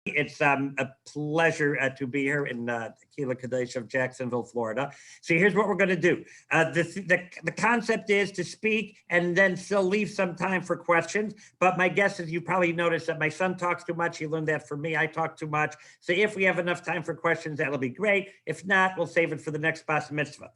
It's a pleasure to be here in Kila Kadesh of Jacksonville, Florida. So here's what we're going to do. The concept is to speak and then still leave some time for questions. But my guess is you probably noticed that my son talks too much. He learned that from me. I talk too much. So if we have enough time for questions, that'll be great. If not, we'll save it for the next Bas Mitzvah.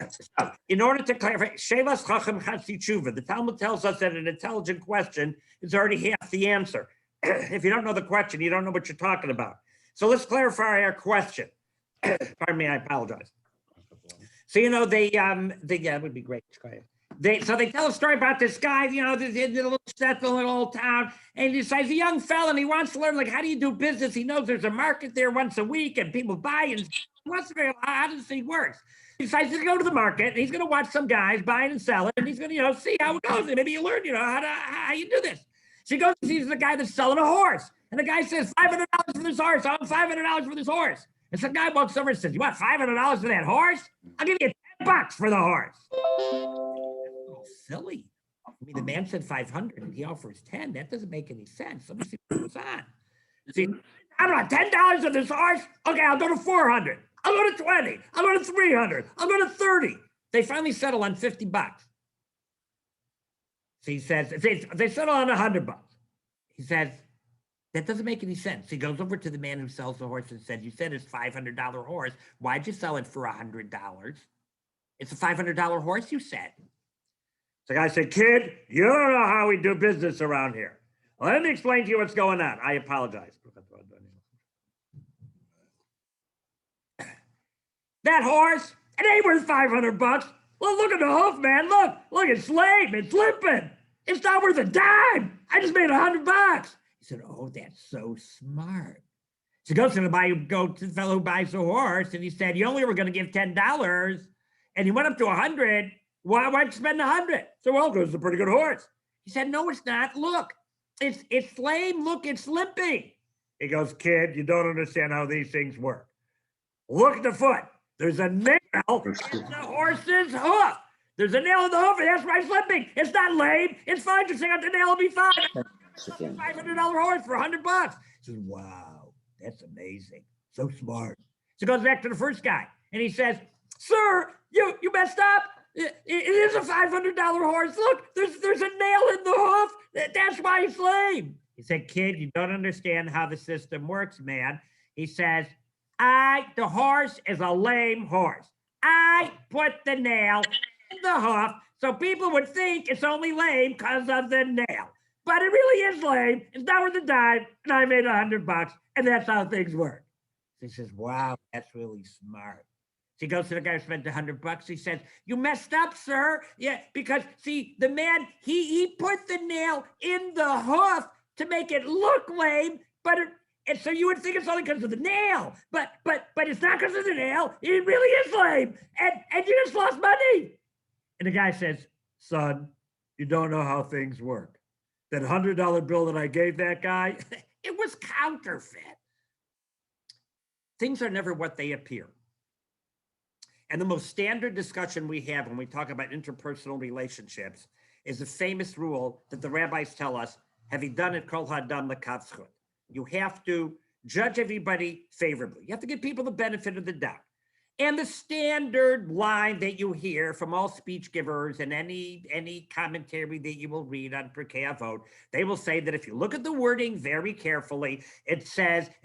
So, in order to clarify, Shelas Chacham Chatzi Tshuva, the Talmud tells us that an intelligent question is already half the answer. If you don't know the question, you don't know what you're talking about. So let's clarify our question. Pardon me, I apologize. So, you know, it would be great. They tell a story about this guy, you know, this little settled little town, and he's a young fella, and he wants to learn, like, how do you do business? He knows there's a market there once a week, and people buy, and he wants to figure out how this thing works. He decides to go to the market, and he's going to watch some guys buying and selling, and he's going to, you know, see how it goes, and maybe you learn, you know, how you do this. So he goes and sees the guy that's selling a horse. And the guy says, $500 for this horse. I want $500 for this horse. And some guy walks over and says, you want $500 for that horse? I'll give you $10 for the horse. Oh, silly. I mean, the man said 500 and he offers 10. That doesn't make any sense. Let me see what goes on. See, I don't know, $10 for this horse? Okay, I'll go to 400. I'll go to 20. I'll go to 300. I'll go to 30. They finally settle on $50. So he says, they settle on $100. He says, that doesn't make any sense. He goes over to the man who sells the horse and said, you said it's $500 horse. Why'd you sell it for $100? It's a $500 horse, you said. So the guy said, kid, you don't know how we do business around here. Well, let me explain to you what's going on. I apologize. That horse, it ain't worth $500. Well, look at the hoof, man. Look, it's lame. It's limping. It's not worth a dime. I just made $100. He said, oh, that's so smart. So he goes to the fellow who buys the horse, and he said, you only were going to give $10, and he went up to 100. Why'd you spend 100? So, well, because it's a pretty good horse. He said, no, it's not. Look, it's lame. Look, it's limping. He goes, kid, you don't understand how these things work. Look at the foot. There's a nail in the horse's hoof. There's a nail in the hoof, and that's why it's limping. It's not lame. It's fine. Just take out the nail and be fine. $500 horse for $100. He says, wow, that's amazing. So smart. So he goes back to the first guy, and he says, sir, you messed up. It is a $500 horse. Look, there's a nail in the hoof. That's why it's lame. He said, kid, you don't understand how the system works, man. He says, the horse is a lame horse. I put the nail in the hoof so people would think it's only lame because of the nail. But it really is lame. It's not worth a dime, and I made $100, and that's how things work. So he says, wow, that's really smart. So he goes to the guy who spent $100. He says, you messed up, sir. Yeah, because, see, the man, he put the nail in the hoof to make it look lame, and so you would think it's only because of the nail, but it's not because of the nail. It really is lame, and you just lost money. And the guy says, son, you don't know how things work. That $100 bill that I gave that guy, it was counterfeit. Things are never what they appear. And the most standard discussion we have when we talk about interpersonal relationships is the famous rule that the rabbis tell us, have you done it kol hadam lekav zchut? You have to judge everybody favorably. You have to give people the benefit of the doubt. And the standard line that you hear from all speech givers and any commentary that you will read on Pirkei Avot, they will say that if you look at the wording very carefully, it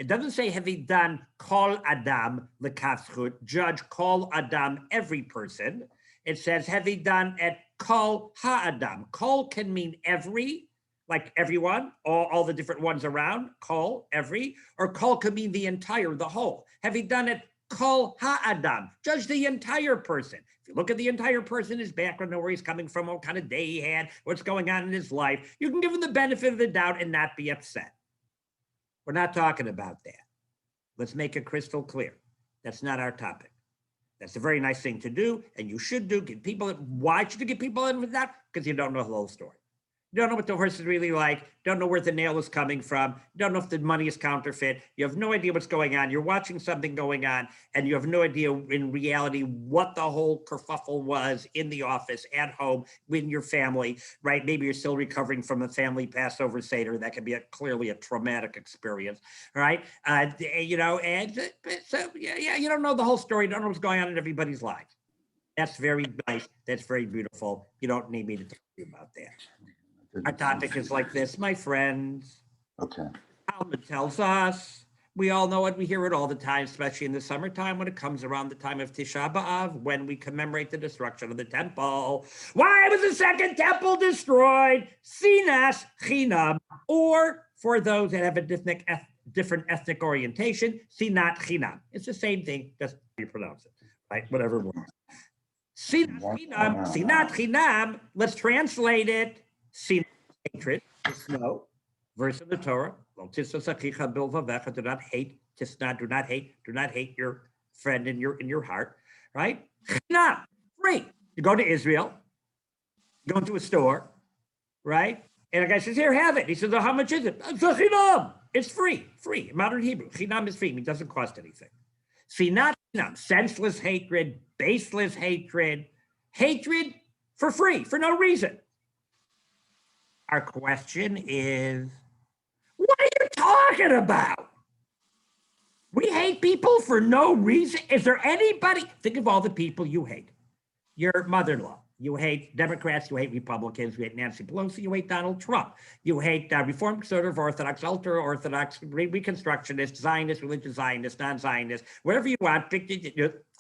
doesn't say have you done kol adam lekav zchut, judge kol adam, every person. It says have you done at kol ha'adam. Kol can mean every, like everyone, all the different ones around, kol, every, or kol can mean the entire, the whole. Have you done it kol ha'adam, judge the entire person. If you look at the entire person, his background, know where he's coming from, what kind of day he had, what's going on in his life, you can give him the benefit of the doubt and not be upset. We're not talking about that. Let's make it crystal clear. That's not our topic. That's a very nice thing to do, and you should do. Give people, why should you give people in with that? Because you don't know the whole story. Don't know what the horse is really like. Don't know where the nail is coming from. Don't know if the money is counterfeit. You have no idea what's going on. You're watching something going on, and you have no idea in reality what the whole kerfuffle was in the office, at home, with your family, right? Maybe you're still recovering from a family Passover Seder. That could be clearly a traumatic experience, right? You know, and so, yeah, you don't know the whole story. You don't know what's going on in everybody's lives. That's very nice. That's very beautiful. You don't need me to talk to you about that. Our topic is like this, my friends. Okay. Talmud tells us, we all know it, we hear it all the time, especially in the summertime when it comes around the time of Tisha B'Av, when we commemorate the destruction of the temple. Why was the second temple destroyed? Sinat Cinam, or for those that have a different ethnic orientation, Sinat Cinam. It's the same thing, just how you pronounce it, right? Whatever works. Sinat Cinam, let's translate it. Sinat, hatred, snow, verse in the Torah. Do not hate, do not hate your friend in your heart, right? Chinam, free. You go to Israel, you go into a store, right? And a guy says, here, have it. He says, oh, how much is it? It's a chinam. It's free, free. Modern Hebrew. Chinam is free. It doesn't cost anything. Sinat Cinam, senseless hatred, baseless hatred, hatred for free, for no reason. Our question is, what are you talking about? We hate people for no reason. Is there anybody? Think of all the people you hate. Your mother-in-law. You hate Democrats. You hate Republicans. You hate Nancy Pelosi. You hate Donald Trump. You hate Reform Conservative, Orthodox, Ultra-Orthodox, Reconstructionist, Zionist, religious Zionist, non-Zionist, whatever you want.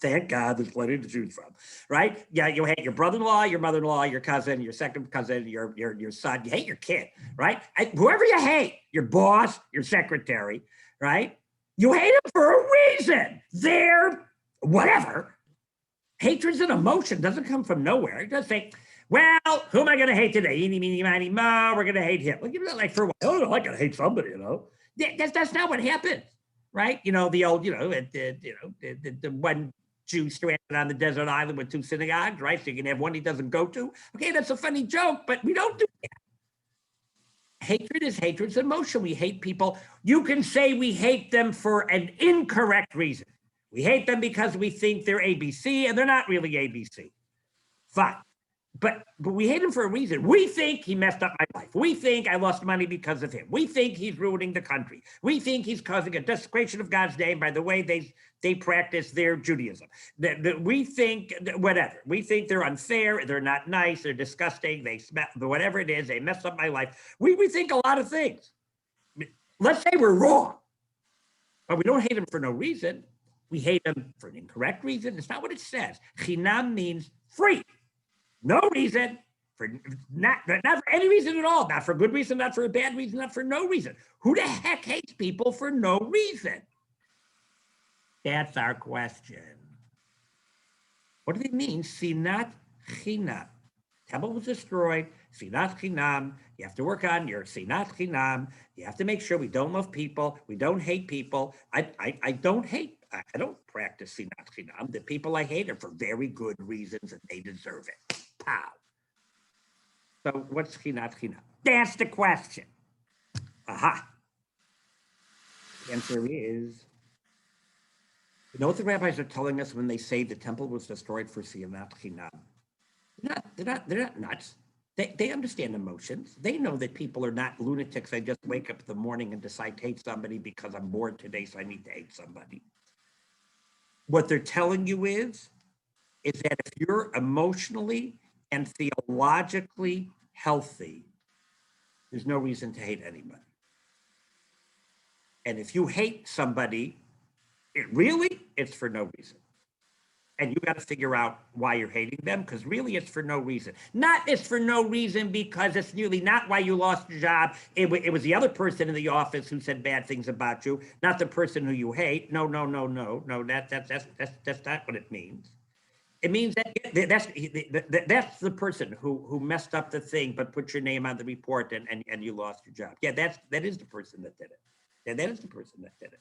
Thank God there's plenty to choose from, right? Yeah, you hate your brother-in-law, your mother-in-law, your cousin, your second cousin, your son. You hate your kid, right? Whoever you hate, your boss, your secretary, right? You hate them for a reason. They're whatever. Hatred's an emotion, doesn't come from nowhere. It doesn't say, well, who am I going to hate today? Eeny, meeny, miny, mo, we're going to hate him. Well, you know, like for a while, oh, I got to hate somebody, you know. That's not what happens, right? You know, the old, the one Jew stranded on the desert island with two synagogues, right? So you can have one he doesn't go to. Okay, that's a funny joke, but we don't do that. Hatred is hatred's emotion. We hate people. You can say we hate them for an incorrect reason. We hate them because we think they're ABC and they're not really ABC. Fine. But we hate him for a reason. We think he messed up my life. We think I lost money because of him. We think he's ruining the country. We think he's causing a desecration of God's name by the way they practice their Judaism. We think whatever. We think they're unfair. They're not nice. They're disgusting. They smell, whatever it is. They messed up my life. We think a lot of things. Let's say we're wrong, but we don't hate him for no reason. We hate him for an incorrect reason. It's not what it says. Chinam means free. No reason, for not for any reason at all. Not for good reason, not for a bad reason, not for no reason. Who the heck hates people for no reason? That's our question. What do they mean? Sinat Cinam. Temple was destroyed. Sinat Cinam. You have to work on your Sinat Cinam. You have to make sure we don't love people. We don't hate people. I don't hate. I don't practice Sinat Cinam. The people I hate are for very good reasons and they deserve it. Pow. So what's Sinat Cinam? That's the question. Aha. The answer is, you know what the rabbis are telling us when they say the temple was destroyed for Sinat Cinam? They're not nuts. They understand emotions. They know that people are not lunatics. I just wake up in the morning and decide to hate somebody because I'm bored today, so I need to hate somebody. What they're telling you is that if you're emotionally and theologically healthy, there's no reason to hate anybody. And if you hate somebody, it's for no reason. And you got to figure out why you're hating them, because really it's for no reason. Not it's for no reason because it's really not why you lost your job. It was the other person in the office who said bad things about you, not the person who you hate. No. That's not what it means. It means that that's the person who messed up the thing, but put your name on the report and you lost your job. Yeah, that is the person that did it. Yeah, that is the person that did it.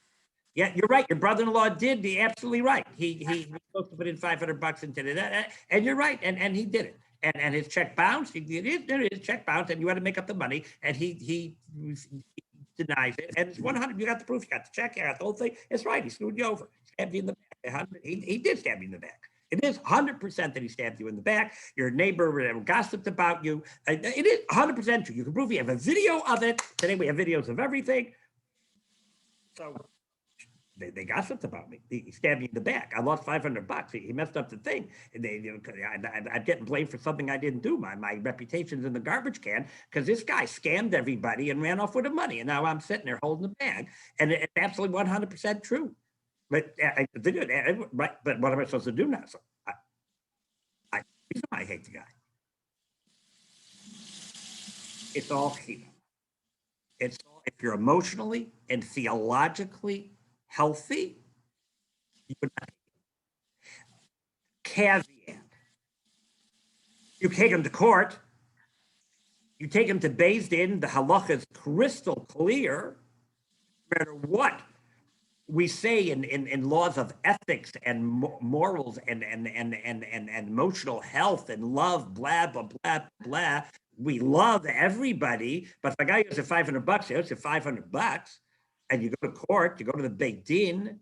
Yeah, you're right. Your brother-in-law did. Absolutely right. He was supposed to put in $500 and did it. And you're right. And he did it. and his check bounced. His check bounced, and you had to make up the money, and he denies it. And it's 100. You got the proof. You got the check. You got the whole thing. It's right. He screwed you over. Stabbed you in the back. He did stab you in the back. It is 100% that he stabbed you in the back. Your neighbor gossiped about you. It is 100% true. You can prove. You have a video of it. Today we have videos of everything. So they gossiped about me. He stabbed me in the back. I lost $500. He messed up the thing. And I'm getting blamed for something I didn't do. My reputation's in the garbage can because this guy scammed everybody and ran off with the money. And now I'm sitting there holding the bag. And it's absolutely 100% true. But but what am I supposed to do now? So I hate the guy. It's all here. It's all, if you're emotionally and theologically healthy, you would not. Caveat. You take him to court. You take him to Beis Din. The halacha is crystal clear. No matter what we say in laws of ethics and morals and emotional health and love, blah, blah, blah, blah. We love everybody, but if a guy gives you $500, he owes you $500, and you go to court, you go to the Beis Din,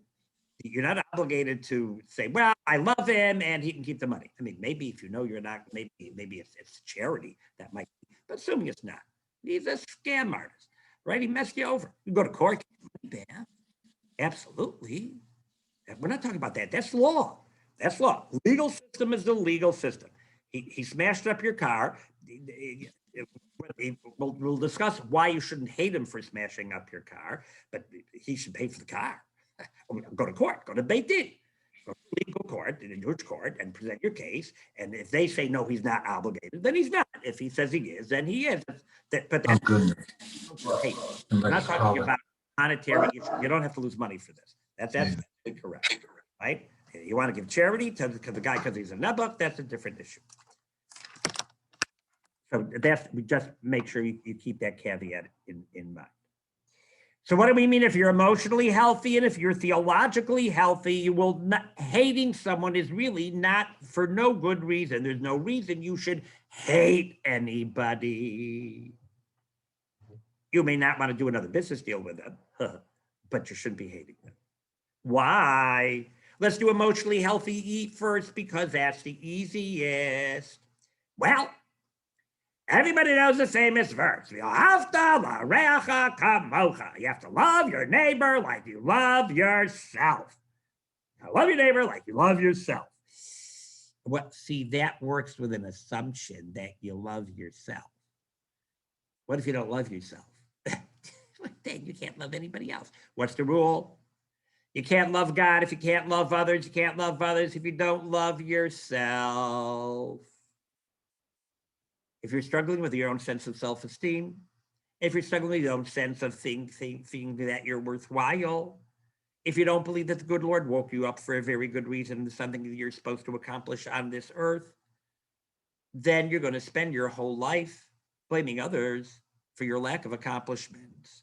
you're not obligated to say, well, I love him and he can keep the money. I mean, maybe if you know you're not, maybe it's charity that might be, but assuming it's not. He's a scam artist, right? He messed you over. You go to court, get money back. Absolutely. We're not talking about that. That's law. That's law. Legal system is the legal system. He smashed up your car. We'll discuss why you shouldn't hate him for smashing up your car, but he should pay for the car. Go to court. Go to Beis Din. Go to legal court, in a Jewish court, and present your case. And if they say no, he's not obligated, then he's not. If he says he is, then he is. But that's goodness. Hey, I'm not talking about monetary issue. You don't have to lose money for this. That's incorrect, right? You want to give charity to the guy because he's a nebuch, that's a different issue. So we just make sure you keep that caveat in mind. So what do we mean if you're emotionally healthy and if you're theologically healthy, you will not, hating someone is really not for no good reason. There's no reason you should hate anybody. You may not want to do another business deal with them, but you shouldn't be hating them. Why? Let's do emotionally healthy eat first because that's the easiest. Well, everybody knows the famous verse. You have to love your neighbor like you love yourself. Now, love your neighbor like you love yourself. Well, see, that works with an assumption that you love yourself. What if you don't love yourself? Then you can't love anybody else. What's the rule? You can't love God if you can't love others. You can't love others if you don't love yourself. If you're struggling with your own sense of self-esteem, if you're struggling with your own sense of thinking that you're worthwhile, if you don't believe that the good Lord woke you up for a very good reason, something that you're supposed to accomplish on this earth, then you're going to spend your whole life blaming others for your lack of accomplishments.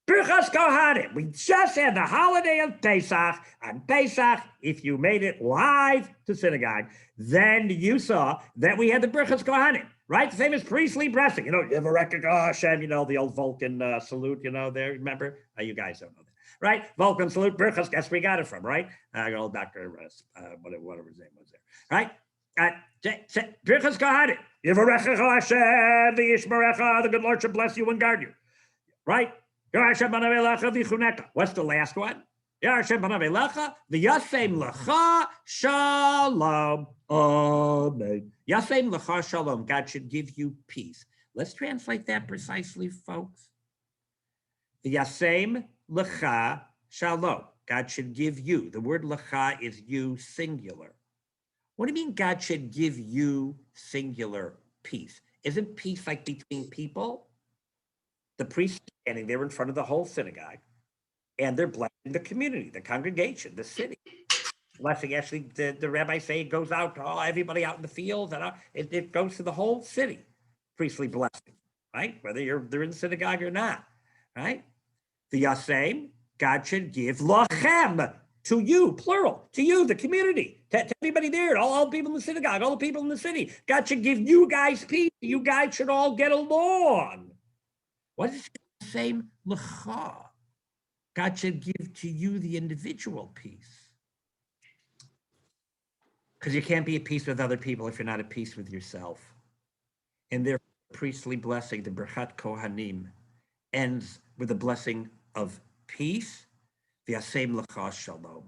Birchas Kohanim. We just had the holiday of Pesach. On Pesach, if you made it live to synagogue, then you saw that we had the Birchas Kohanim, right? The famous priestly blessing. You know, Yivarech Hashem, you know, the old Vulcan salute, you know, there, remember? You guys don't know that, right? Vulcan salute, Birchas, guess where we got it from, right? Old Dr. Whatever his name was there, right? Birchas Kohanim. Yivarech Hashem, the Yishmerecha, the good Lord should bless you and guard you, right? What's the last one? V'yasem lecha shalom. Amen. Yasem lecha shalom. God should give you peace. Let's translate that precisely, folks. V'yasem lecha shalom. God should give you. The word lecha is you, singular. What do you mean God should give you singular peace? Isn't peace like between people? The priest standing there in front of the whole synagogue, and they're blessing the community, the congregation, the city. Blessing, actually, the rabbi say it goes out to everybody out in the fields, and it goes to the whole city. Priestly blessing, right? Whether they're in the synagogue or not, right? The Yasem, God should give lachem To you, plural, to you, the community, to everybody there, all the people in the synagogue, all the people in the city. God should give you guys peace. You guys should all get along. What is the same lecha? God should give to you the individual peace. Because you can't be at peace with other people if you're not at peace with yourself. And their priestly blessing, the Berchat Kohanim, ends with a blessing of peace. V'yasem lecha shalom.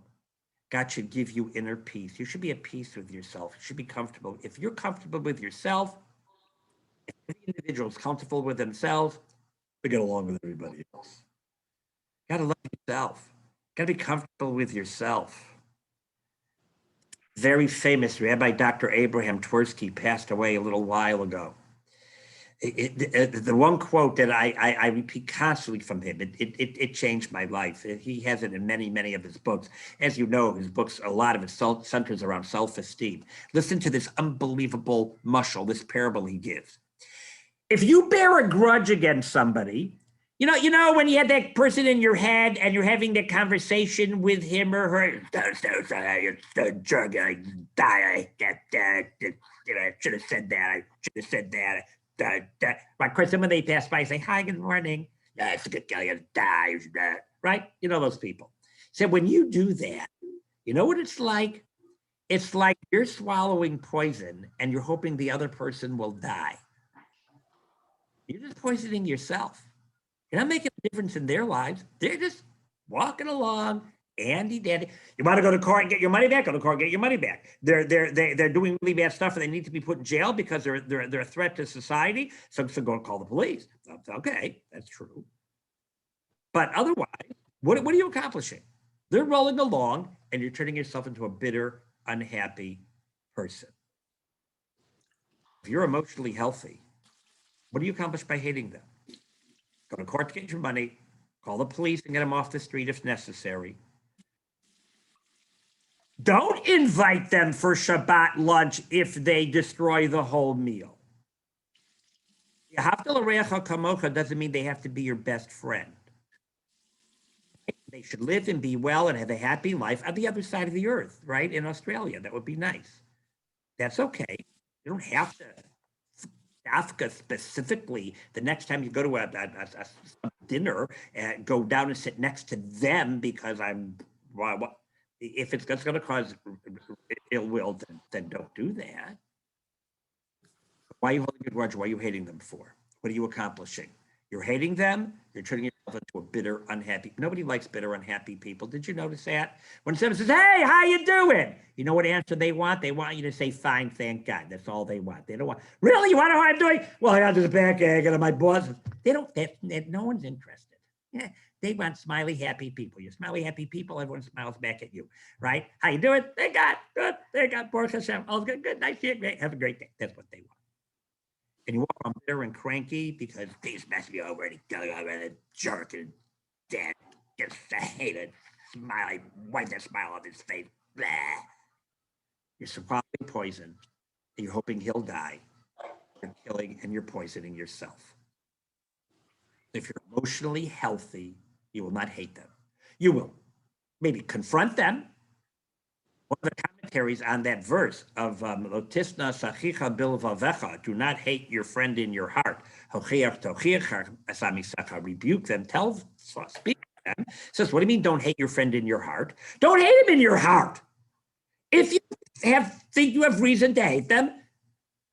God should give you inner peace. You should be at peace with yourself. You should be comfortable. If you're comfortable with yourself, if the individual is comfortable with themselves, they get along with everybody else. You gotta love yourself. You gotta be comfortable with yourself. Very famous Rabbi Dr. Abraham Twersky passed away a little while ago. The one quote that I repeat constantly from him, it changed my life. He has it in many of his books. As you know, his books, a lot of it centers around self-esteem. Listen to this unbelievable mushal, this parable he gives. If you bear a grudge against somebody, you know when you had that person in your head and you're having that conversation with him or her, jerk, I should have said that. I should have said that. Of course, then when they pass by, say, hi, good morning. It's a good guy, you die, right? You know those people. So when you do that, you know what it's like? It's like you're swallowing poison and you're hoping the other person will die. You're just poisoning yourself. You're not making a difference in their lives. They're just walking along, Andy dandy. You want to go to court and get your money back? Go to court and get your money back. They're doing really bad stuff and they need to be put in jail because they're a threat to society. So go and call the police. Okay, that's true. But otherwise, what are you accomplishing? They're rolling along and you're turning yourself into a bitter, unhappy person. If you're emotionally healthy, what do you accomplish by hating them? Go to court to get your money, call the police and get them off the street if necessary. Don't invite them for Shabbat lunch if they destroy the whole meal. Doesn't mean they have to be your best friend. They should live and be well and have a happy life on the other side of the earth, right? In Australia, that would be nice. That's okay. You don't have to. Africa specifically, the next time you go to a dinner and go down and sit next to them because if it's going to cause ill will, then don't do that. Why are you holding a grudge? Why are you hating them for? What are you accomplishing? You're hating them. You're turning yourself into a bitter, unhappy. Nobody likes bitter, unhappy people. Did you notice that? When someone says, "Hey, how you doing?" You know what answer they want? They want you to say, "Fine, thank God." That's all they want. They don't want, "Really? You want to know how I'm doing?" "Well, I got this backache and my boss." They don't. No one's interested. Yeah, they want smiley, happy people. You're smiley, happy people. Everyone smiles back at you, right? "How you doing?" "Thank God, good. Thank God, Baruch Hashem. All's good, good. Nice to hear. Great. Have a great day." That's what they want. And you walk around bitter and cranky because these messed me over and he got a jerk and dead, just hated, smiley, wipe that smile off his face. Blah. You're swallowing poison and you're hoping he'll die. You're killing and you're poisoning yourself. If you're emotionally healthy, you will not hate them. You will maybe confront them. One of the commentaries on that verse of Lotisna Sachicha Bilvavecha, do not hate your friend in your heart. Rebuke them, speak to them. Says, what do you mean don't hate your friend in your heart? Don't hate him in your heart. If you think you have reason to hate them,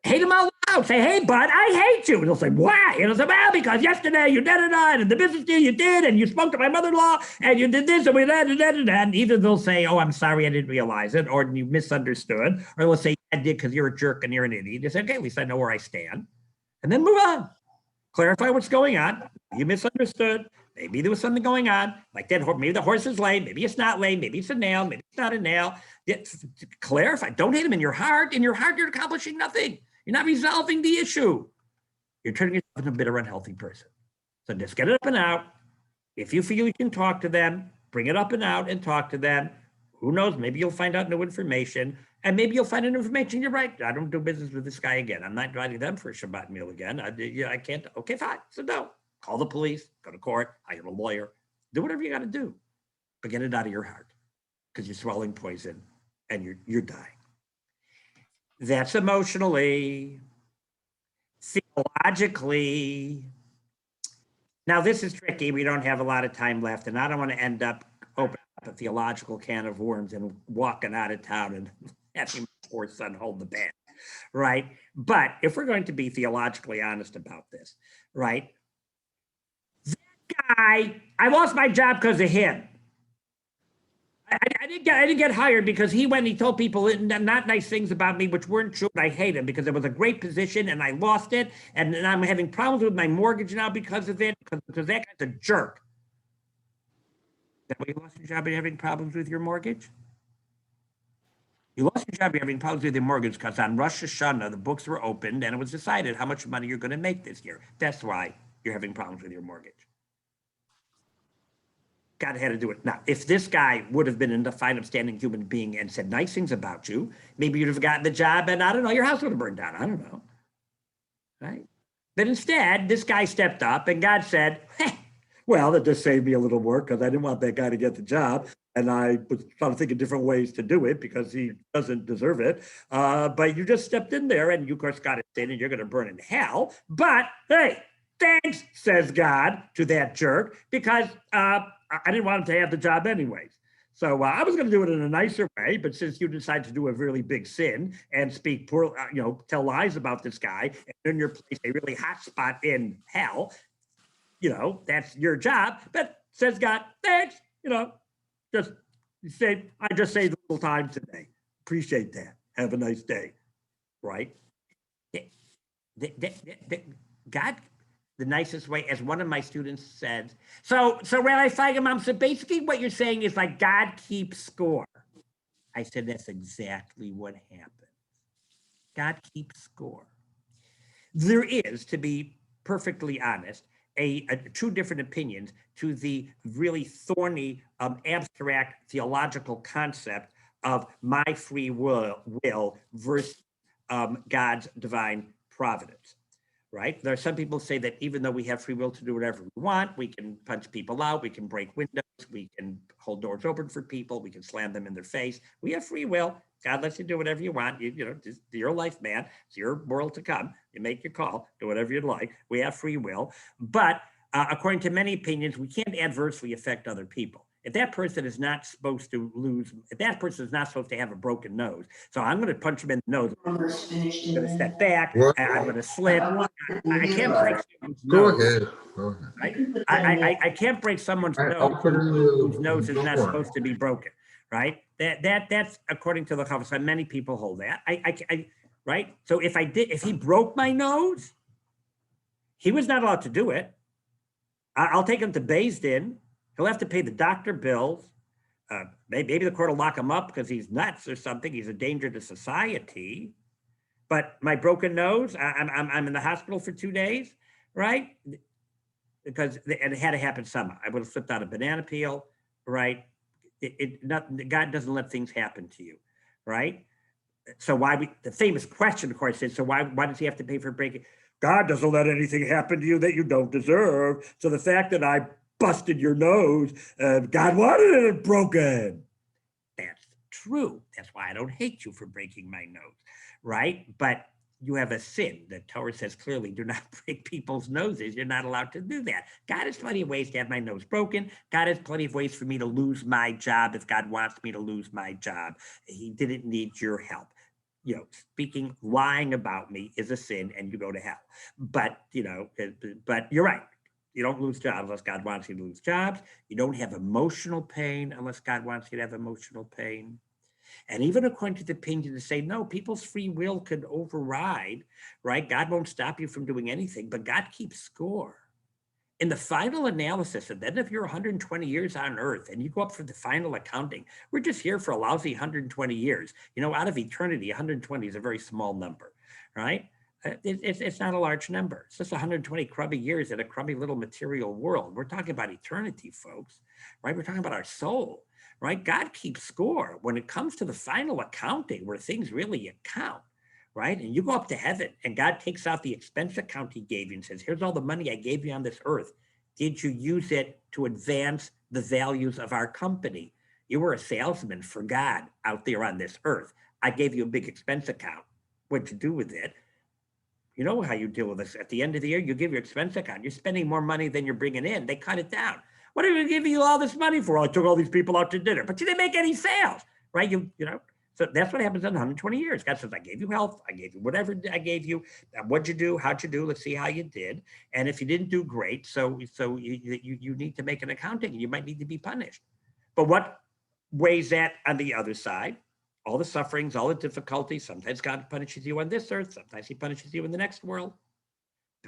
hate them out loud. Say, "Hey, bud, I hate you." And they'll say, "Why?" And they'll say, "Well, because yesterday you did it, and the business deal you did, and you spoke to my mother-in-law, and you did this, and we did that, and either they'll say, "Oh, I'm sorry, I didn't realize it," or "You misunderstood," or they'll say, "I did because you're a jerk and you're an idiot." You say, "Okay, at least I know where I stand." And then move on. Clarify what's going on. You misunderstood. Maybe there was something going on, like that. Maybe the horse is lame. Maybe it's not lame. Maybe it's a nail. Maybe it's not a nail. Clarify. Don't hate him in your heart. In your heart, you're accomplishing nothing. You're not resolving the issue. You're turning yourself into a bitter, unhealthy person. So just get it up and out. If you feel you can talk to them, bring it up and out and talk to them. Who knows? Maybe you'll find out new information. And maybe you'll find out information. You're right. I don't do business with this guy again. I'm not inviting them for a Shabbat meal again. I can't. Okay, fine. So no. Call the police. Go to court. Hire a lawyer. Do whatever you got to do. But get it out of your heart. because you're swallowing poison and you're dying. That's emotionally, theologically. Now, this is tricky. We don't have a lot of time left, and I don't want to end up opening up a theological can of worms and walking out of town and having my poor son hold the bag, right? But if we're going to be theologically honest about this, right? That guy, I lost my job because of him. I didn't get hired because he went and he told people not nice things about me, which weren't true. And I hate him because it was a great position and I lost it. And I'm having problems with my mortgage now because of it, because that guy's a jerk. Is that why you lost your job? Are you having problems with your mortgage? You lost your job, you're having problems with your mortgage because on Rosh Hashanah, the books were opened and it was decided how much money you're going to make this year. That's why you're having problems with your mortgage. God had to do it. Now, if this guy would have been a fine, upstanding human being and said nice things about you, maybe you'd have gotten the job and I don't know, your house would have burned down. I don't know. Right? But instead, this guy stepped up and God said, hey, well, that just saved me a little work because I didn't want that guy to get the job. And I was trying to think of different ways to do it because he doesn't deserve it. But you just stepped in there and you, of course, got it in and you're going to burn in hell. But hey, thanks, says God to that jerk, because I didn't want him to have the job anyways. So I was going to do it in a nicer way, but since you decide to do a really big sin and speak poor, tell lies about this guy and in your place a really hot spot in hell, that's your job. But says God, thanks, just say, I just saved a little time today. Appreciate that. Have a nice day, right? God, the nicest way, as one of my students said. So Rabbi Feigenbaum, so basically what you're saying is like God keeps score. I said, that's exactly what happens. God keeps score. There is, to be perfectly honest, two different opinions to the really thorny, abstract theological concept of my free will versus God's divine providence. Right? There are some people say that even though we have free will to do whatever we want, we can punch people out, we can break windows, we can hold doors open for people, we can slam them in their face. We have free will. God lets you do whatever you want. Just your life, man. It's your world to come. You make your call, do whatever you'd like. We have free will. But according to many opinions, we can't adversely affect other people. If that person is not supposed to have a broken nose, so I'm going to punch him in the nose. I'm going to step back. I'm going to slip. I can't break someone's nose. Go ahead. Right? I can't break someone's nose whose nose is not supposed to be broken. Right? That's according to the Chavos. Many people hold that. Right? So if he broke my nose, he was not allowed to do it. I'll take him to Beis Din. He'll have to pay the doctor bills. Maybe the court will lock him up because he's nuts or something. He's a danger to society. But my broken nose, I'm in the hospital for 2 days, right? Because it had to happen somehow. I would have slipped out a banana peel, right? God doesn't let things happen to you, right? So the famous question, of course, is, so why does he have to pay for breaking? God doesn't let anything happen to you that you don't deserve. So the fact that I busted your nose, God wanted it broken. That's true. That's why I don't hate you for breaking my nose, right? But you have a sin. The Torah says clearly, do not break people's noses. You're not allowed to do that. God has plenty of ways to have my nose broken. God has plenty of ways for me to lose my job if God wants me to lose my job. He didn't need your help. Lying about me is a sin and you go to hell. But you're right. You don't lose jobs unless God wants you to lose jobs. You don't have emotional pain unless God wants you to have emotional pain. And even according to the opinion to say, no, people's free will could override, right? God won't stop you from doing anything, but God keeps score. In the final analysis, and then if you're 120 years on Earth and you go up for the final accounting, we're just here for a lousy 120 years. Out of eternity, 120 is a very small number, right? It's not a large number. It's just 120 crummy years in a crummy little material world. We're talking about eternity, folks, right? We're talking about our soul, right? God keeps score when it comes to the final accounting where things really account, right? And you go up to heaven and God takes out the expense account he gave you and says, here's all the money I gave you on this earth. Did you use it to advance the values of our company? You were a salesman for God out there on this earth. I gave you a big expense account. What'd you do with it? You know how you deal with this. At the end of the year, you give your expense account. You're spending more money than you're bringing in. They cut it down. What are we giving you all this money for? I took all these people out to dinner, but you didn't make any sales, right? You know, so that's what happens in 120 years. God says, I gave you health. I gave you whatever I gave you. What'd you do? How'd you do? Let's see how you did. And if you didn't do great, so you need to make an accounting and you might need to be punished. But what weighs that on the other side? All the sufferings, all the difficulties. Sometimes God punishes you on this earth. Sometimes he punishes you in the next world.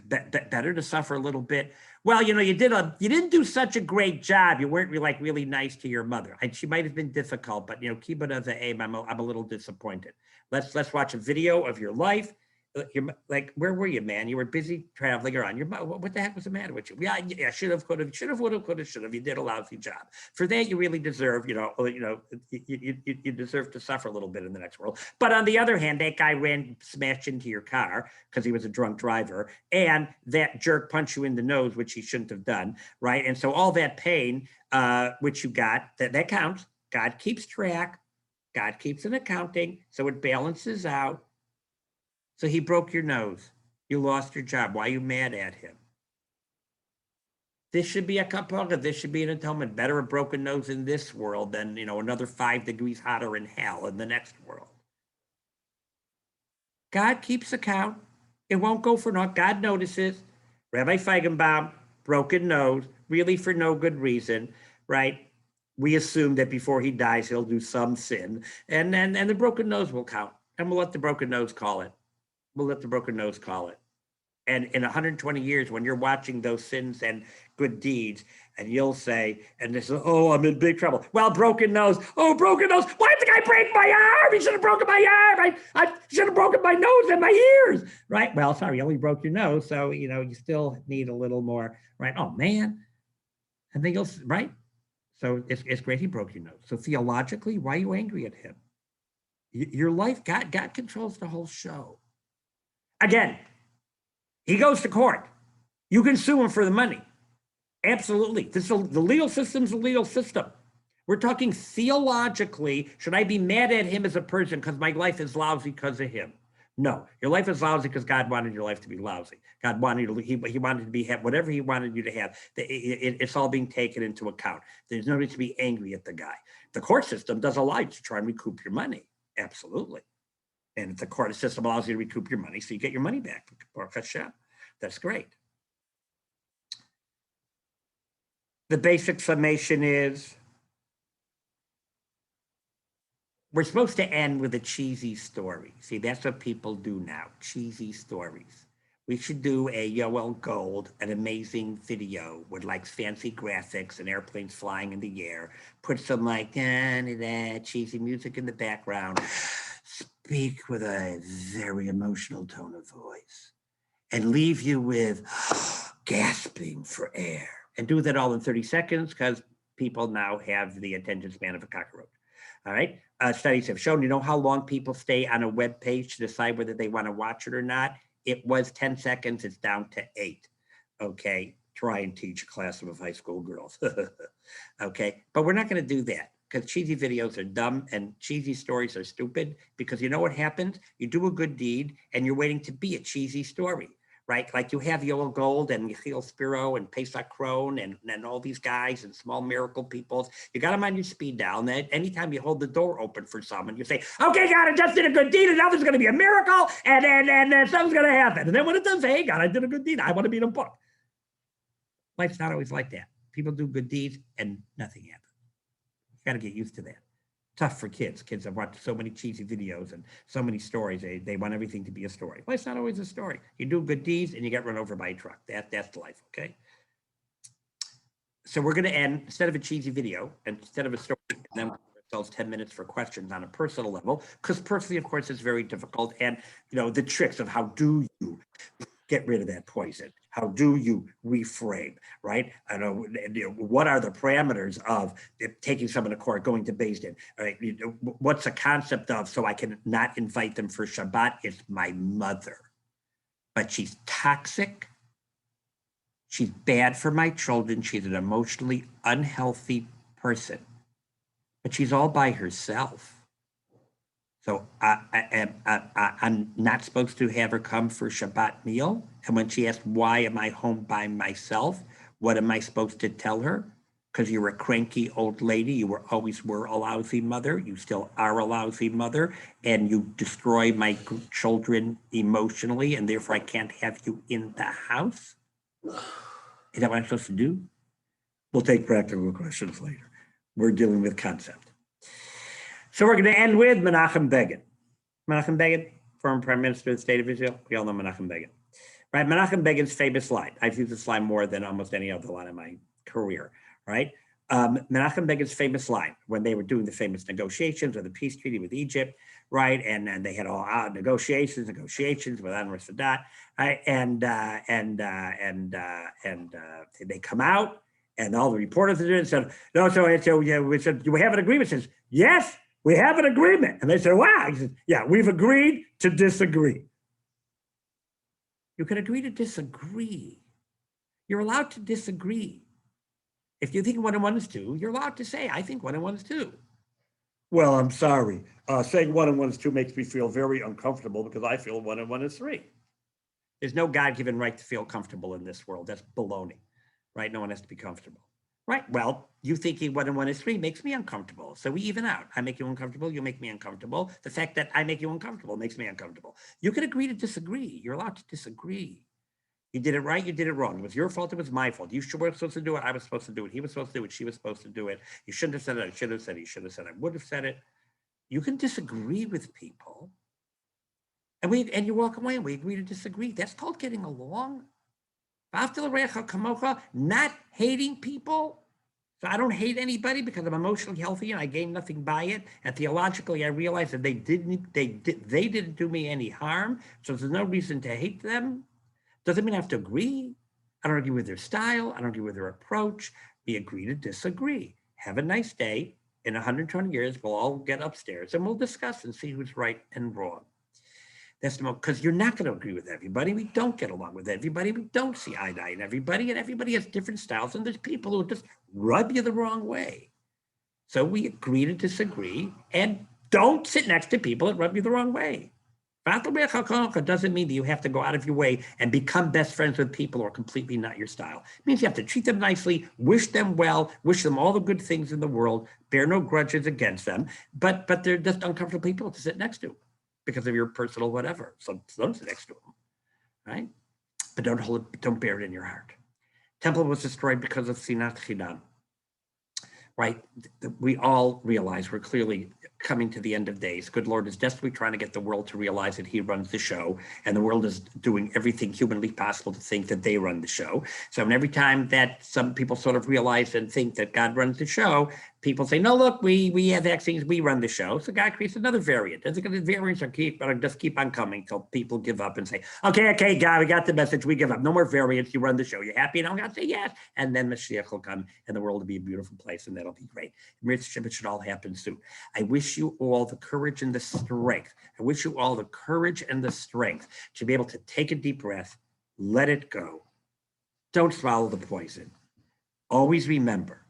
Better to suffer a little bit. Well, you know, you didn't do such a great job. You weren't really nice to your mother. And she might have been difficult, but you know, keep it as an aim. I'm a little disappointed. Let's watch a video of your life. You're like, where were you, man? You were busy traveling around. What the heck was the matter with you? Yeah, should have, would have, could have, should have. You did a lousy job. For that, you really deserve, you deserve to suffer a little bit in the next world. But on the other hand, that guy smashed into your car because he was a drunk driver, and that jerk punched you in the nose, which he shouldn't have done, right? And so all that pain, which you got, that counts. God keeps track. God keeps an accounting, so it balances out. So he broke your nose. You lost your job. Why are you mad at him? This should be a kapara. This should be an atonement. Better a broken nose in this world than, you know, another 5 degrees hotter in hell in the next world. God keeps account. It won't go for naught. God notices. Rabbi Feigenbaum, broken nose, really for no good reason, right? We assume that before he dies, he'll do some sin, and the broken nose will count, and we'll let the broken nose call it. We'll let the broken nose call it. And in 120 years, when you're watching those sins and good deeds, and you'll say, and this, oh, I'm in big trouble. Well, broken nose. Oh, broken nose. Why did the guy break my arm? He should have broken my arm. I should have broken my nose and my ears. Right? Well, sorry, you only broke your nose. So, you know, you still need a little more, right? Oh, man. And then you'll, right? So it's great he broke your nose. So theologically, why are you angry at him? Your life, God controls the whole show. Again, he goes to court. You can sue him for the money. Absolutely. The legal system's a legal system. We're talking theologically. Should I be mad at him as a person because my life is lousy because of him? No, your life is lousy because God wanted your life to be lousy. God wanted you to, he wanted to be have whatever he wanted you to have. It's all being taken into account. There's no need to be angry at the guy. The court system does a lot to try and recoup your money. Absolutely. And the court system allows you to recoup your money, so you get your money back. That's great. The basic summation is we're supposed to end with a cheesy story. See, that's what people do now, cheesy stories. We should do a Yoel Gold, an amazing video with like fancy graphics and airplanes flying in the air. Put some like cheesy music in the background. Speak with a very emotional tone of voice and leave you with gasping for air. And do that all in 30 seconds because people now have the attention span of a cockroach. All right. Studies have shown, you know how long people stay on a web page to decide whether they want to watch it or not? It was 10 seconds. It's down to 8. Okay. Try and teach a class of high school girls. Okay. But we're not going to do that because cheesy videos are dumb and cheesy stories are stupid because you know what happens? You do a good deed and you're waiting to be a cheesy story. Right? Like you have Yoel Gold and Yechiel Spiro and Pesach Crone and all these guys and small miracle peoples. You got them on your speed dial. And anytime you hold the door open for someone, you say, okay, God, I just did a good deed and now there's going to be a miracle and something's going to happen. And then when it does, hey, God, I did a good deed. I want to be in a book. Life's not always like that. People do good deeds and nothing happens. You got to get used to that. Tough for kids. Kids have watched so many cheesy videos and so many stories. They want everything to be a story. Well, it's not always a story. You do good deeds and you get run over by a truck. That's life, okay? So we're going to end, instead of a cheesy video, and instead of a story, and then we'll give ourselves 10 minutes for questions on a personal level, because personally, of course, it's very difficult. And, you know, the tricks of how do you get rid of that poison? How do you reframe, right? I know, what are the parameters of taking someone to court, going to Beis Din, right? What's the concept of, so I can not invite them for Shabbat? It's my mother, but she's toxic. She's bad for my children. She's an emotionally unhealthy person. but she's all by herself. So I'm not supposed to have her come for Shabbat meal. And when she asked, why am I home by myself? What am I supposed to tell her? Because you're a cranky old lady. You always were a lousy mother. You still are a lousy mother. And you destroy my children emotionally. And therefore, I can't have you in the house. Is that what I'm supposed to do? We'll take practical questions later. We're dealing with concept. So we're going to end with Menachem Begin. Menachem Begin, former Prime Minister of the State of Israel. We all know Menachem Begin. Right? Menachem Begin's famous line. I've used this line more than almost any other line in my career. Right? Menachem Begin's famous line when they were doing the famous negotiations or the peace treaty with Egypt, right? And they had all negotiations with Anwar Sadat, right? And they come out, and all the reporters are and said, no, so yeah, we said, do we have an agreement? Says, yes, we have an agreement. And they said, wow. He says, yeah, we've agreed to disagree. You can agree to disagree. You're allowed to disagree. If you think 1 and 1 is 2, you're allowed to say, I think 1 and 1 is 2. Well, I'm sorry. Saying 1 and 1 is 2 makes me feel very uncomfortable because I feel 1 and 1 is 3. There's no God-given right to feel comfortable in this world. That's baloney, right? No one has to be comfortable, right? Well, you thinking 1 and 1 is 3 makes me uncomfortable. So we even out. I make you uncomfortable. You make me uncomfortable. The fact that I make you uncomfortable makes me uncomfortable. You can agree to disagree. You're allowed to disagree. You did it right, you did it wrong. It was your fault, it was my fault. You were supposed to do it, I was supposed to do it. He was supposed to do it, she was supposed to do it. You shouldn't have said it, I should have said it, you should have said it, I would have said it. You can disagree with people. And you walk away and we agree to disagree. That's called getting along. Not hating people. So I don't hate anybody because I'm emotionally healthy and I gain nothing by it. And theologically, I realize that they didn't do me any harm. So there's no reason to hate them. Doesn't mean I have to agree. I don't agree with their style. I don't agree with their approach. We agree to disagree. Have a nice day. In 120 years, we'll all get upstairs and we'll discuss and see who's right and wrong. That's the most, because you're not going to agree with everybody. We don't get along with everybody. We don't see eye to eye in everybody, and everybody has different styles, and there's people who just rub you the wrong way. So we agree to disagree, and don't sit next to people that rub you the wrong way. Doesn't mean that you have to go out of your way and become best friends with people who are completely not your style. It means you have to treat them nicely, wish them well, wish them all the good things in the world, bear no grudges against them, but they're just uncomfortable people to sit next to because of your personal whatever. So don't sit next to them, right? But don't bear it in your heart. Temple was destroyed because of Sinat Cinam, right? We all realize we're clearly coming to the end of days. Good Lord is desperately trying to get the world to realize that he runs the show, and the world is doing everything humanly possible to think that they run the show. So every time that some people sort of realize and think that God runs the show, people say, no, look, we have vaccines, we run the show. So God creates another variant. And the variants just keep on coming till people give up and say, okay, God, we got the message, we give up. No more variants, you run the show. You happy? And I'm gonna say yes. And then Mashiach will come and the world will be a beautiful place and that'll be great. It should all happen soon. I wish you all the courage and the strength. I wish you all the courage and the strength to be able to take a deep breath, let it go. Don't swallow the poison. Always remember,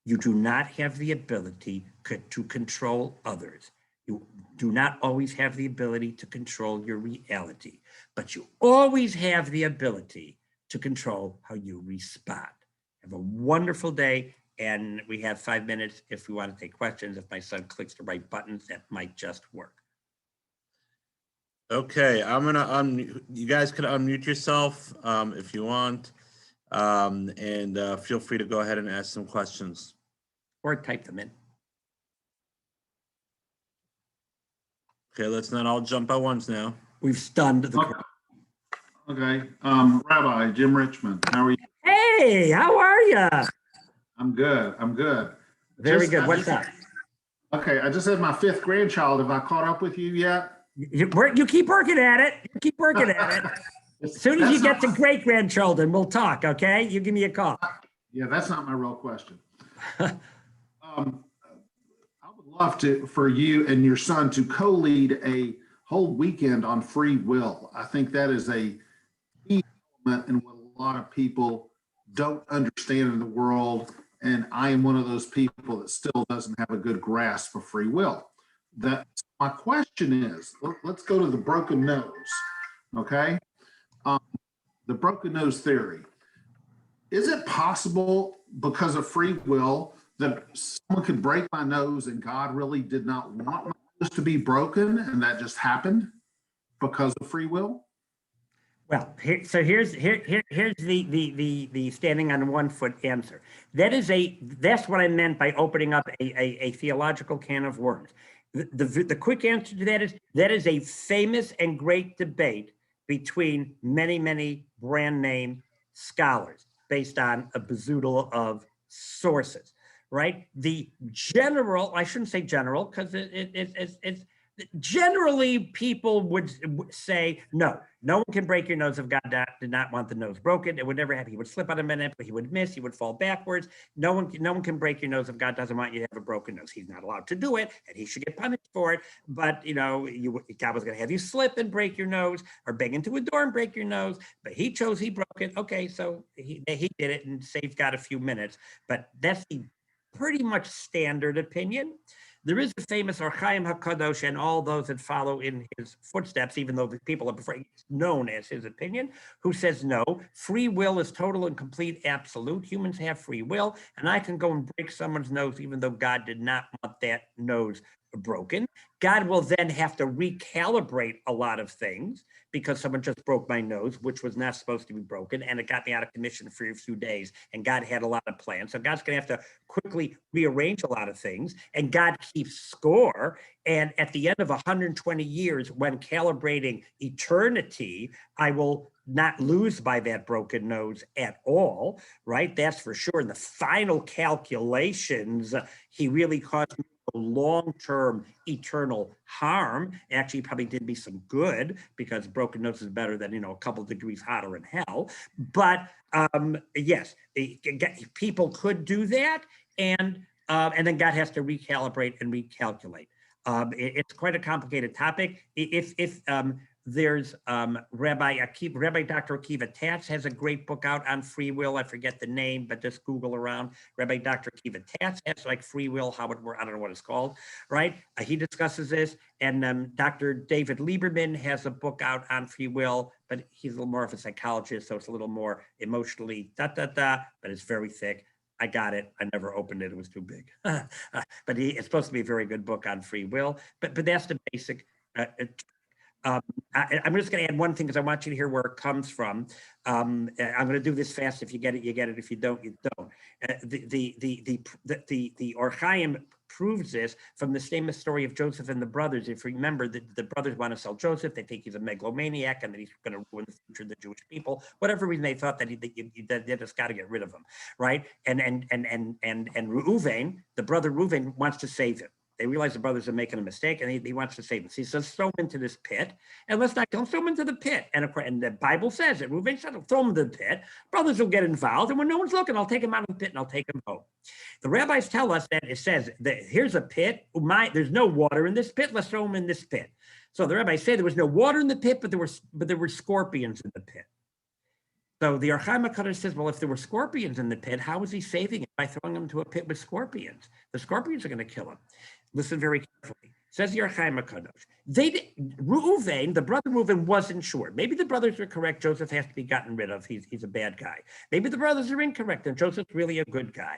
you do not have the ability to control others. You do not always have the ability to control your reality, but you always have the ability to control how you respond. Have a wonderful day. And we have 5 minutes if we want to take questions. If my son clicks the right buttons, that might just work. Okay, I'm gonna unmute. You guys can unmute yourself if you want, and feel free to go ahead and ask some questions. Or type them in. Okay, let's not all jump at once now. We've stunned the crowd. Okay, Rabbi Jim Richmond, how are you? Hey, how are you? I'm good. Very good. What's up? Okay, I just had my 5th grandchild. Have I caught up with you yet? You keep working at it. You keep working at it. As soon as you get to great-grandchildren, we'll talk, okay? You give me a call. Yeah, that's not my real question. I would love for you and your son to co-lead a whole weekend on free will. I think that is a key element in what a lot of people don't understand in the world. And I am one of those people that still doesn't have a good grasp of free will. My question is, let's go to the broken nose, okay? The broken nose theory. Is it possible because of free will that someone could break my nose and God really did not want my nose to be broken and that just happened because of free will? Well, here's the standing on one foot answer. That's what I meant by opening up a theological can of worms. The quick answer to that is a famous and great debate between many brand name scholars based on a bazoodle of sources, right? The general, I shouldn't say general because it's generally people would say, no one can break your nose if God did not want the nose broken. It would never happen. He would slip on a minute, but he would miss, he would fall backwards. No one can break your nose if God doesn't want you to have a broken nose. He's not allowed to do it, and he should get punished for it. But God was going to have you slip and break your nose, or bang into a door and break your nose, but he broke it. Okay, so he did it and saved God a few minutes. But that's the pretty much standard opinion. There is a famous Or Chaim HaKadosh and all those that follow in his footsteps, even though the people are known as his opinion, who says no, free will is total and complete absolute. Humans have free will, and I can go and break someone's nose even though God did not want that nose broken. God will then have to recalibrate a lot of things because someone just broke my nose, which was not supposed to be broken, and it got me out of commission for a few days, and God had a lot of plans. So God's going to have to quickly rearrange a lot of things, and God keeps score. And at the end of 120 years, when calibrating eternity, I will not lose by that broken nose at all, right? That's for sure. In the final calculations, he really caused me long-term eternal harm. Actually, probably did me some good because broken nose is better than a couple of degrees hotter in hell. But yes, people could do that, and then God has to recalibrate and recalculate. It's quite a complicated topic. If there's Rabbi Dr. Akiva Tatz has a great book out on free will. I forget the name, but just Google around. Rabbi Dr. Akiva Tatz has like free will, how it works. I don't know what it's called, right? He discusses this. And Dr. David Lieberman has a book out on free will, but he's a little more of a psychologist, so it's a little more emotionally but it's very thick. I got it. I never opened it. It was too big. But it's supposed to be a very good book on free will. But that's the basic. I'm just going to add one thing because I want you to hear where it comes from. I'm going to do this fast. If you get it, you get it. If you don't, you don't. The Or Chaim proves this from the famous story of Joseph and the brothers. If you remember, the brothers want to sell Joseph. They think he's a megalomaniac and that he's going to ruin the future of the Jewish people. Whatever reason, they thought that they just got to get rid of him, right? And Reuven, the brother Reuven, wants to save him. They realize the brothers are making a mistake, and he wants to save them. So he says, throw him into this pit, and let's not kill him, throw him into the pit. And the Bible says it. Reuven said, throw him into the pit. Brothers will get involved, and when no one's looking, I'll take him out of the pit, and I'll take him home. The rabbis tell us that it says that here's a pit. There's no water in this pit. Let's throw him in this pit. So the rabbis say there was no water in the pit, but there were scorpions in the pit. So the Or Chaim HaKadosh says, well, if there were scorpions in the pit, how was he saving it? By throwing him into a pit with scorpions. The scorpions are going to kill him. Listen very carefully. Says the Or Chaim HaKadosh. Reuven, the brother Reuven, wasn't sure. Maybe the brothers are correct. Joseph has to be gotten rid of. He's a bad guy. Maybe the brothers are incorrect, and Joseph's really a good guy.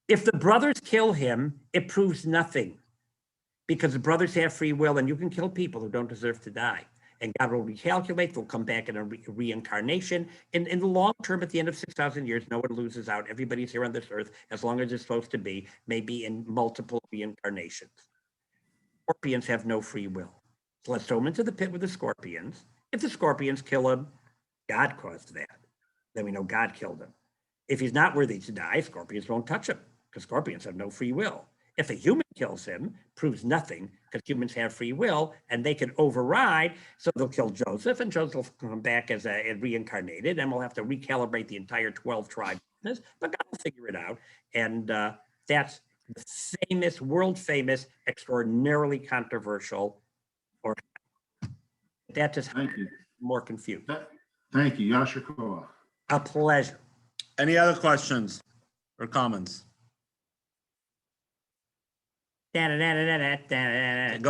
If the brothers kill him, it proves nothing, because the brothers have free will, and you can kill people who don't deserve to die. And God will recalculate. They'll come back in a reincarnation. In the long term, at the end of 6,000 years, no one loses out. Everybody's here on this earth as long as it's supposed to be, maybe in multiple reincarnations. Scorpions have no free will. So let's throw him into the pit with the scorpions. If the scorpions kill him, God caused that. Then we know God killed him. If he's not worthy to die, scorpions won't touch him because scorpions have no free will. If a human kills him, proves nothing because humans have free will and they can override. So they'll kill Joseph, and Joseph will come back as a reincarnated, and we'll have to recalibrate the entire 12 tribes. But God will figure it out. And that's the famous, world famous, extraordinarily controversial, or that just more confused. Thank you, Yasher Koach. A pleasure. Any other questions? or comments? Go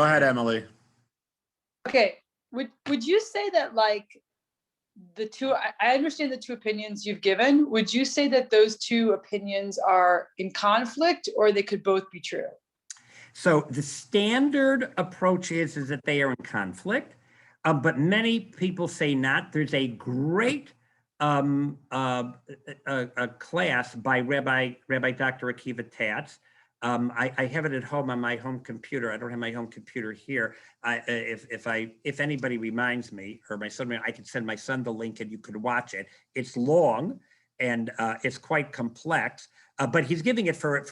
ahead, Emily. Okay, would you say that like the two, I understand the two opinions you've given. Would you say that those two opinions are in conflict or they could both be true? So the standard approach is that they are in conflict, but many people say not. There's a great a class by Rabbi Dr. Akiva Tatz. I have it at home on my home computer. I don't have my home computer here. If anybody reminds me, or my son, I could send my son the link and you could watch it. It's long and it's quite complex, but he's giving it for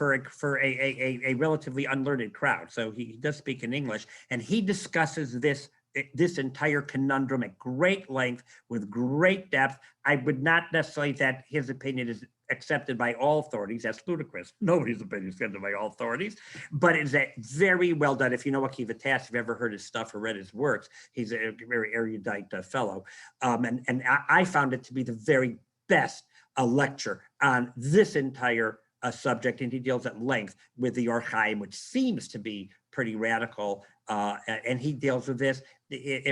a relatively unlearned crowd. So he does speak in English, and he discusses this entire conundrum at great length with great depth. I would not necessarily say that his opinion is accepted by all authorities. That's ludicrous. Nobody's opinion is accepted by all authorities, but it's very well done. If you know Akiva Tatz, if you've ever heard his stuff or read his works, he's a very erudite fellow. And I found it to be the very best lecture on this entire subject, and he deals at length with the Or Chaim, which seems to be pretty radical, and he deals with this.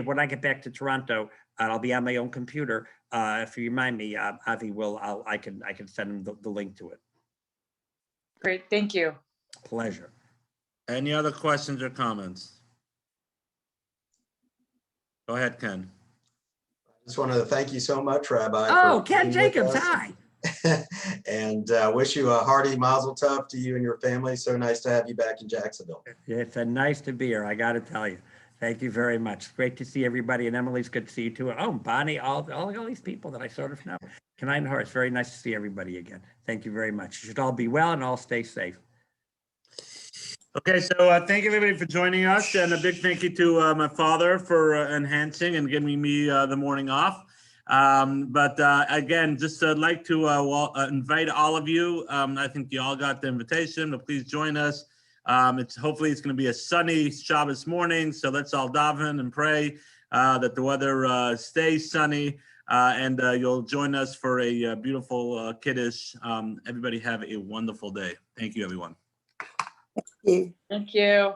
When I get back to Toronto, I'll be on my own computer. If you remind me, Avi I can send him the link to it. Great, thank you. Pleasure. Any other questions or comments? Go ahead, Ken. Just wanted to thank you so much, Rabbi. Oh, for Ken being with Jacobs, us. hi. And wish you a hearty mazel tov to you and your family. So nice to have you back in Jacksonville. It's nice to be here, I got to tell you. Thank you very much. Great to see everybody, and Emily's good to see you too. Oh, Bonnie, all these people that I sort of know. Kenai and Horace, very nice to see everybody again. Thank you very much. You should all be well and all stay safe. Okay, so thank you everybody for joining us, and a big thank you to my father for enhancing and giving me the morning off. But again, just like to invite all of you. I think you all got the invitation, but please join us. Hopefully it's going to be a sunny Shabbos morning, so let's all daven and pray that the weather stays sunny, and you'll join us for a beautiful Kiddush. Everybody have a wonderful day. Thank you, everyone. Thank you.